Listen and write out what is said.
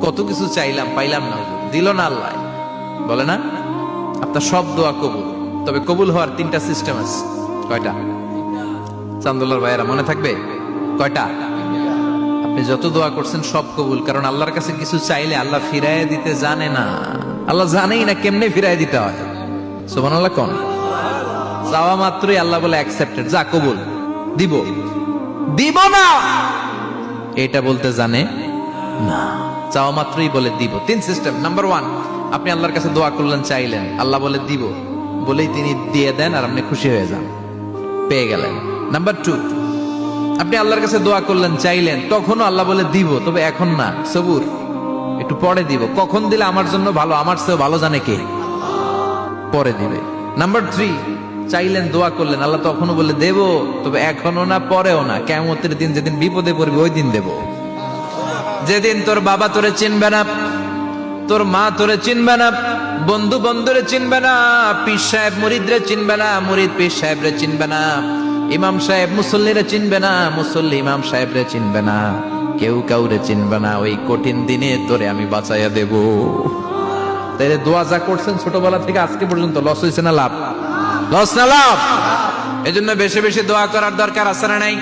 কত কিছু চাইলাম, পাইলাম না, দিল না আল্লাহ। বলে না আপনার সব দোয়া কবুল, তবে কবুল হওয়ার 3টা সিস্টেম আছে। কয়টা? চান্দুল্লার ভাইয়েরা মনে থাকবে কয়টা? আপনি যত দোয়া করছেন সব কবুল, কারণ আল্লাহর কাছে কিছু চাইলে আল্লাহ ফিরাইয়া দিতে জানে না। আল্লাহ জানেই না কেমনে ফিরাইয়া দিতে হয়। সুবহানাল্লাহ কোন? চাওয়া মাত্রই আল্লাহ বলে অ্যাকসেপ্টেড, যা কবুল, দিব দিব না এটা বলতে জানে না, চাওয়া মাত্রই বলে দিব। 3 সিস্টেম। নাম্বার 1, আপনি আল্লাহর কাছে দোয়া করলেন, চাইলেন, আল্লাহ বলে দিব, বলেই তিনি দিয়ে দেন আর আপনি খুশি হয়ে যান, পেয়ে গেলেন। নাম্বার 2, আপনি আল্লাহর কাছে দোয়া করলেন, চাইলেন, তখনও আল্লাহ বলে দিব, তবে এখন না, সবুর, একটু পরে দিব। কখন দিলে আমার জন্য ভালো, আমার চেয়ে ভালো জানে কে, পরে দিবে। নাম্বার 3, চাইলেন, দোয়া করলেন, আল্লাহ তখনও বলে দেব, তবে এখনো না, পরেও না, কিয়ামতের দিন যেদিন বিপদে পড়বে ওই দিন দেব। যেদিন তোর বাবা তোরে চিনবে না, তোর মা তোরে চিনবে না, বন্ধু বন্ধুরে চিনবে না, পীর সাহেব মুরিদরে চিনবে না, মুরিদ পীর সাহেবরে চিনবে না, ইমাম সাহেব মুসল্লিরে চিনবে না, মুসল্লি ইমাম সাহেবরে চিনবে না, কেউ কাউরে চিনবে না। ওই কঠিন দিনে তোরে আমি বাঁচাইয়া দেব। তাই দোয়া যা করছেন ছোটবেলা থেকে আজকে পর্যন্ত, লস হয়েছে না লাভ? লস না লাভ? এজন্য বেশি বেশি দোয়া করার দরকার আছে না নাই?